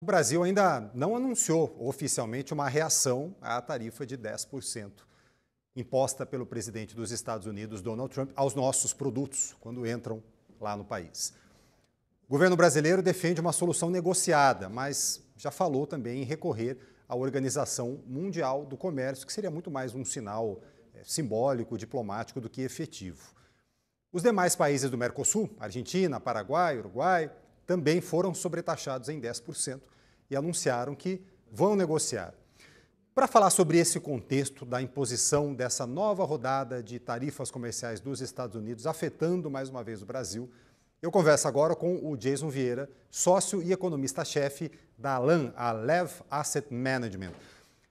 O Brasil ainda não anunciou oficialmente uma reação à tarifa de 10% imposta pelo presidente dos Estados Unidos, Donald Trump, aos nossos produtos quando entram lá no país. O governo brasileiro defende uma solução negociada, mas já falou também em recorrer à Organização Mundial do Comércio, que seria muito mais um sinal simbólico, diplomático do que efetivo. Os demais países do Mercosul, Argentina, Paraguai, Uruguai, também foram sobretaxados em 10% e anunciaram que vão negociar. Para falar sobre esse contexto da imposição dessa nova rodada de tarifas comerciais dos Estados Unidos, afetando mais uma vez o Brasil, eu converso agora com o Jason Vieira, sócio e economista-chefe da ALAM, a Lev Asset Management.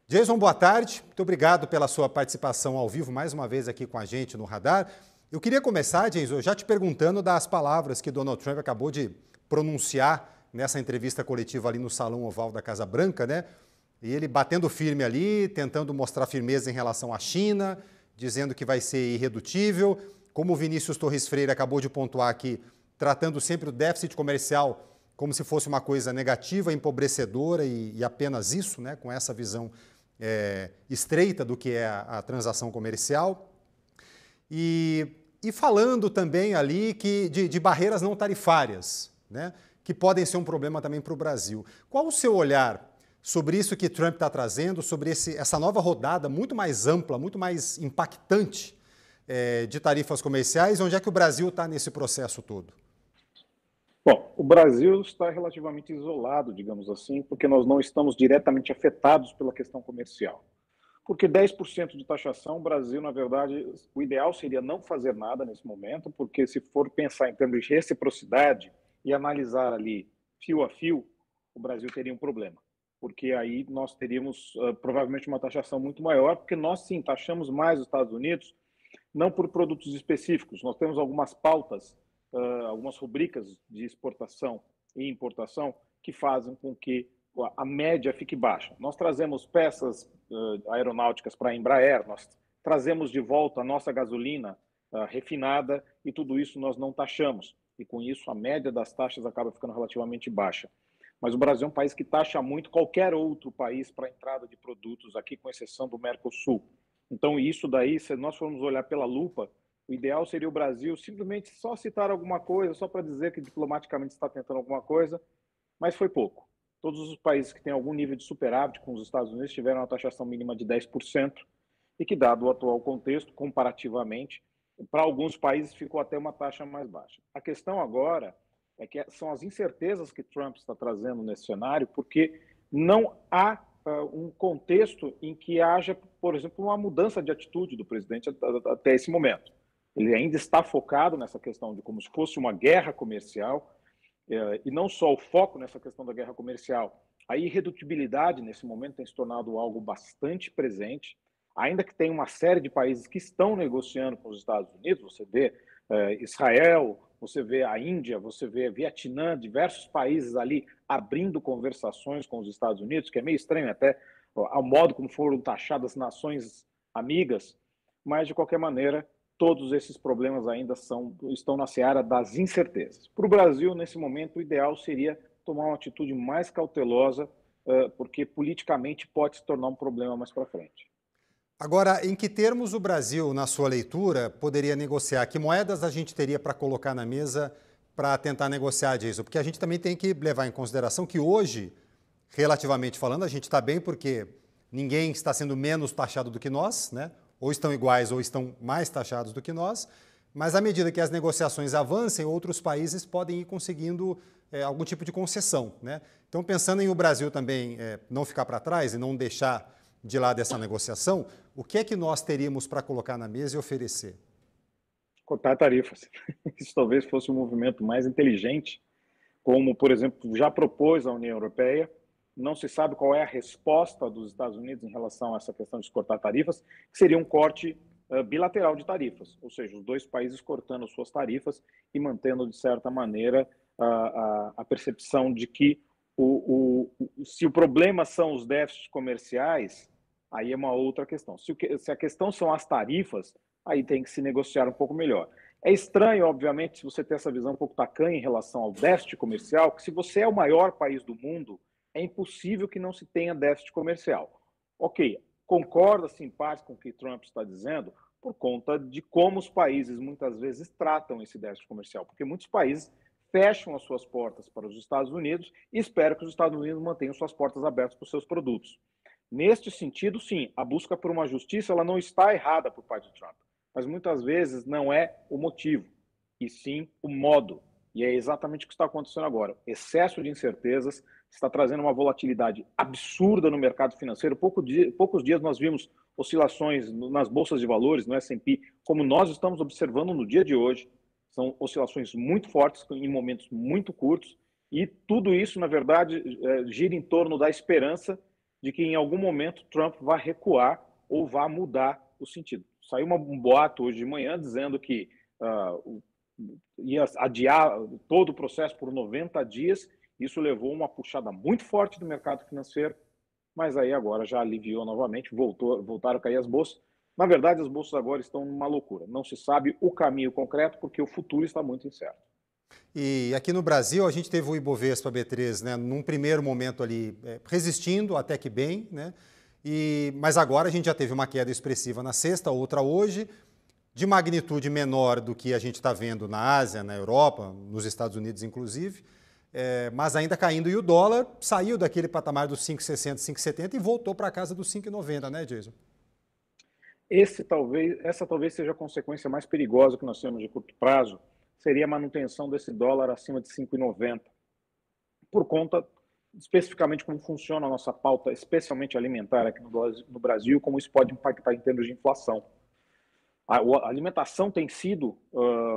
Jason, boa tarde. Muito obrigado pela sua participação ao vivo mais uma vez aqui com a gente no Radar. Eu queria começar, Jason, já te perguntando das palavras que Donald Trump acabou de pronunciar nessa entrevista coletiva ali no Salão Oval da Casa Branca, né? E ele batendo firme ali, tentando mostrar firmeza em relação à China, dizendo que vai ser irredutível. Como o Vinícius Torres Freire acabou de pontuar aqui, tratando sempre o déficit comercial como se fosse uma coisa negativa, empobrecedora e apenas isso, né? Com essa visão estreita do que é a transação comercial. E falando também ali de barreiras não tarifárias, né, que podem ser um problema também para o Brasil. Qual o seu olhar sobre isso que Trump está trazendo, sobre essa nova rodada muito mais ampla, muito mais impactante de tarifas comerciais? Onde é que o Brasil está nesse processo todo? Bom, o Brasil está relativamente isolado, digamos assim, porque nós não estamos diretamente afetados pela questão comercial. Porque 10% de taxação, o Brasil, na verdade, o ideal seria não fazer nada nesse momento, porque se for pensar em termos de reciprocidade e analisar ali fio a fio, o Brasil teria um problema. Porque aí nós teríamos provavelmente uma taxação muito maior, porque nós sim taxamos mais os Estados Unidos, não por produtos específicos. Nós temos algumas pautas, algumas rubricas de exportação e importação que fazem com que a média fique baixa. Nós trazemos peças aeronáuticas para a Embraer, nós trazemos de volta a nossa gasolina refinada e tudo isso nós não taxamos. E com isso a média das taxas acaba ficando relativamente baixa. Mas o Brasil é um país que taxa muito qualquer outro país para a entrada de produtos aqui, com exceção do Mercosul. Então isso daí, se nós formos olhar pela lupa, o ideal seria o Brasil simplesmente só citar alguma coisa, só para dizer que diplomaticamente está tentando alguma coisa, mas foi pouco. Todos os países que têm algum nível de superávit com os Estados Unidos tiveram uma taxação mínima de 10% e que, dado o atual contexto, comparativamente, para alguns países ficou até uma taxa mais baixa. A questão agora é que são as incertezas que Trump está trazendo nesse cenário, porque não há um contexto em que haja, por exemplo, uma mudança de atitude do presidente até esse momento. Ele ainda está focado nessa questão de como se fosse uma guerra comercial, e não só o foco nessa questão da guerra comercial, a irredutibilidade nesse momento tem se tornado algo bastante presente, ainda que tem uma série de países que estão negociando com os Estados Unidos, você vê Israel, você vê a Índia, você vê Vietnã, diversos países ali abrindo conversações com os Estados Unidos, que é meio estranho até ao modo como foram taxadas nações amigas, mas de qualquer maneira todos esses problemas ainda estão na seara das incertezas. Para o Brasil, nesse momento, o ideal seria tomar uma atitude mais cautelosa, porque politicamente pode se tornar um problema mais para frente. Agora, em que termos o Brasil, na sua leitura, poderia negociar? Que moedas a gente teria para colocar na mesa para tentar negociar disso? Porque a gente também tem que levar em consideração que hoje, relativamente falando, a gente está bem porque ninguém está sendo menos taxado do que nós, né? Ou estão iguais ou estão mais taxados do que nós, mas à medida que as negociações avancem, outros países podem ir conseguindo algum tipo de concessão, né? Então, pensando em o Brasil também não ficar para trás e não deixar de lado essa negociação, o que é que nós teríamos para colocar na mesa e oferecer? Cortar tarifas. Isso talvez fosse um movimento mais inteligente, como, por exemplo, já propôs a União Europeia. Não se sabe qual é a resposta dos Estados Unidos em relação a essa questão de cortar tarifas, que seria um corte bilateral de tarifas, ou seja, os dois países cortando suas tarifas e mantendo, de certa maneira, a percepção de que se o problema são os déficits comerciais, aí é uma outra questão. Se a questão são as tarifas, aí tem que se negociar um pouco melhor. É estranho, obviamente, se você tem essa visão um pouco tacanha em relação ao déficit comercial, que se você é o maior país do mundo, é impossível que não se tenha déficit comercial. Ok, concorda-se em parte com o que Trump está dizendo, por conta de como os países muitas vezes tratam esse déficit comercial, porque muitos países fecham as suas portas para os Estados Unidos e esperam que os Estados Unidos mantenham suas portas abertas para os seus produtos. Neste sentido, sim, a busca por uma justiça ela não está errada por parte de Trump, mas muitas vezes não é o motivo, e sim o modo. E é exatamente o que está acontecendo agora. Excesso de incertezas está trazendo uma volatilidade absurda no mercado financeiro. Poucos dias nós vimos oscilações nas bolsas de valores, no S&P, como nós estamos observando no dia de hoje. São oscilações muito fortes, em momentos muito curtos, e tudo isso, na verdade, gira em torno da esperança de que em algum momento Trump vai recuar ou vai mudar o sentido. Saiu um boato hoje de manhã dizendo que ia adiar todo o processo por 90 dias. Isso levou uma puxada muito forte do mercado financeiro, mas aí agora já aliviou novamente, voltaram a cair as bolsas. Na verdade, as bolsas agora estão numa loucura. Não se sabe o caminho concreto porque o futuro está muito incerto. E aqui no Brasil, a gente teve o Ibovespa B3, né, num primeiro momento ali, resistindo até que bem, né, mas agora a gente já teve uma queda expressiva na sexta, outra hoje, de magnitude menor do que a gente está vendo na Ásia, na Europa, nos Estados Unidos inclusive, mas ainda caindo. E o dólar saiu daquele patamar dos 5,60, 5,70 e voltou para a casa dos 5,90, né, Jason? Essa talvez seja a consequência mais perigosa que nós temos de curto prazo, seria a manutenção desse dólar acima de 5,90, por conta especificamente como funciona a nossa pauta, especialmente alimentar aqui no Brasil, como isso pode impactar em termos de inflação. A alimentação tem sido,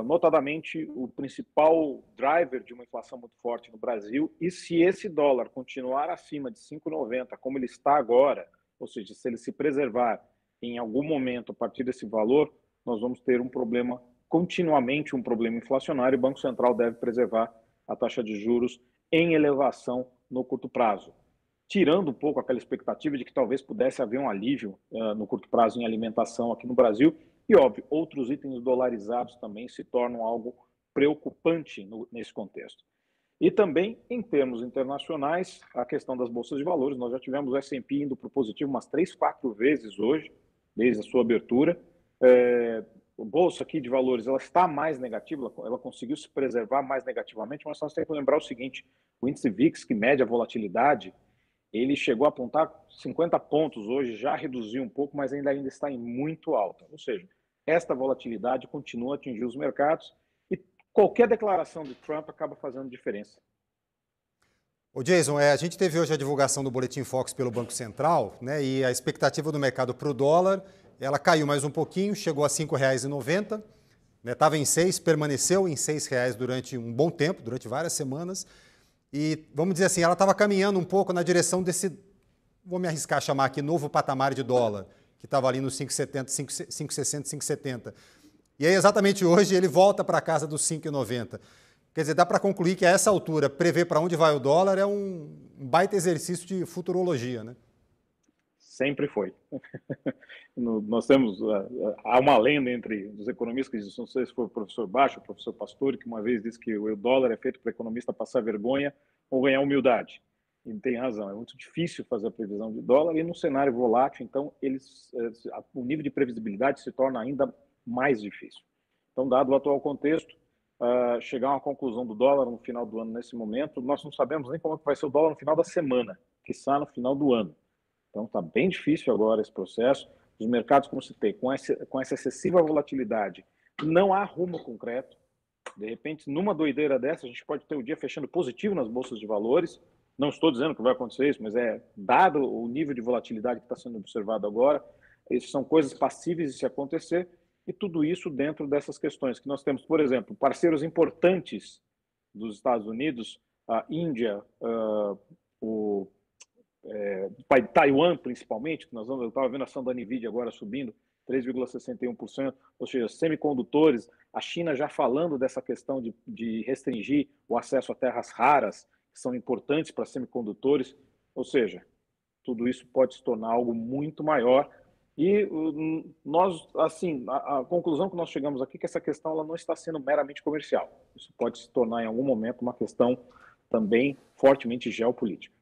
notadamente, o principal driver de uma inflação muito forte no Brasil, e se esse dólar continuar acima de 5,90, como ele está agora, ou seja, se ele se preservar em algum momento a partir desse valor, nós vamos ter continuamente um problema inflacionário, e o Banco Central deve preservar a taxa de juros em elevação no curto prazo, tirando um pouco aquela expectativa de que talvez pudesse haver um alívio no curto prazo em alimentação aqui no Brasil. E, óbvio, outros itens dolarizados também se tornam algo preocupante nesse contexto. E também, em termos internacionais, a questão das bolsas de valores. Nós já tivemos o S&P indo para o positivo umas 3, 4 vezes hoje, desde a sua abertura. A bolsa aqui de valores ela está mais negativa, ela conseguiu se preservar mais negativamente, mas nós temos que lembrar o seguinte, o índice VIX, que mede a volatilidade, ele chegou a apontar 50 pontos hoje, já reduziu um pouco, mas ainda está em muito alta. Ou seja, esta volatilidade continua a atingir os mercados e qualquer declaração de Trump acaba fazendo diferença. Ô Jason, a gente teve hoje a divulgação do Boletim Focus pelo Banco Central, né, e a expectativa do mercado para o dólar, ela caiu mais um pouquinho, chegou a R$ 5,90, estava em 6, permaneceu em R$ 6 durante um bom tempo, durante várias semanas. E, vamos dizer assim, ela estava caminhando um pouco na direção desse, vou me arriscar a chamar aqui, novo patamar de dólar, que estava ali nos 5,70, 5,60, 5,70. E aí, exatamente hoje, ele volta para a casa dos 5,90. Quer dizer, dá para concluir que a essa altura, prever para onde vai o dólar é um baita exercício de futurologia, né? Sempre foi. Nós temos, há uma lenda entre os economistas que dizem, não sei se foi o professor Baixo, o professor Pastore, que uma vez disse que o dólar é feito para o economista passar vergonha ou ganhar humildade. E tem razão, é muito difícil fazer a previsão de dólar e no cenário volátil, então, o nível de previsibilidade se torna ainda mais difícil. Então, dado o atual contexto, chegar a uma conclusão do dólar no final do ano nesse momento, nós não sabemos nem como vai ser o dólar no final da semana, quiçá no final do ano. Então, está bem difícil agora esse processo. Os mercados, como citei, com essa excessiva volatilidade, não há rumo concreto. De repente, numa doideira dessa, a gente pode ter o dia fechando positivo nas bolsas de valores. Não estou dizendo que vai acontecer isso, mas dado o nível de volatilidade que está sendo observado agora, isso são coisas passíveis de se acontecer, e tudo isso dentro dessas questões que nós temos, por exemplo, parceiros importantes dos Estados Unidos, a Índia, Taiwan, principalmente, que eu estava vendo a ação da NVIDIA agora subindo 3,61%, ou seja, semicondutores, a China já falando dessa questão de restringir o acesso a terras raras, que são importantes para semicondutores, ou seja, tudo isso pode se tornar algo muito maior. E nós, assim, a conclusão que nós chegamos aqui é que essa questão ela não está sendo meramente comercial. Isso pode se tornar em algum momento uma questão também fortemente geopolítica.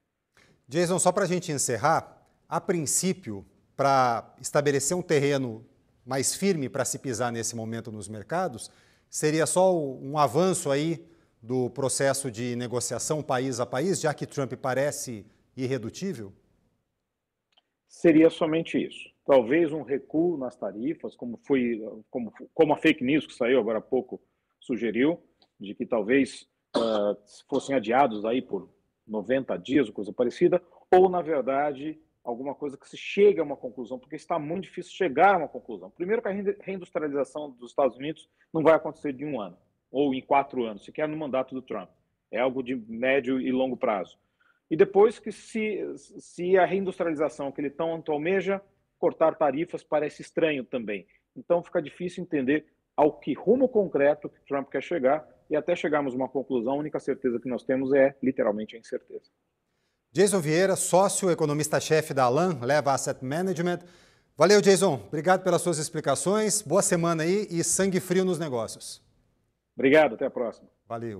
Jason, só para a gente encerrar, a princípio, para estabelecer um terreno mais firme para se pisar nesse momento nos mercados, seria só um avanço aí do processo de negociação país a país, já que Trump parece irredutível? Seria somente isso. Talvez um recuo nas tarifas, como a fake news que saiu agora há pouco sugeriu, de que talvez fossem adiados aí por 90 dias ou coisa parecida, ou, na verdade, alguma coisa que se chegue a uma conclusão, porque está muito difícil chegar a uma conclusão. Primeiro que a reindustrialização dos Estados Unidos não vai acontecer de 1 ano, ou em 4 anos, sequer no mandato do Trump. É algo de médio e longo prazo. E depois que se a reindustrialização que ele tanto almeja, cortar tarifas parece estranho também. Então fica difícil entender ao que rumo concreto que Trump quer chegar, e até chegarmos a uma conclusão, a única certeza que nós temos é literalmente a incerteza. Jason Vieira, sócio, economista-chefe da Alan, Leva Asset Management. Valeu, Jason. Obrigado pelas suas explicações. Boa semana aí e sangue frio nos negócios. Obrigado, até a próxima. Valeu.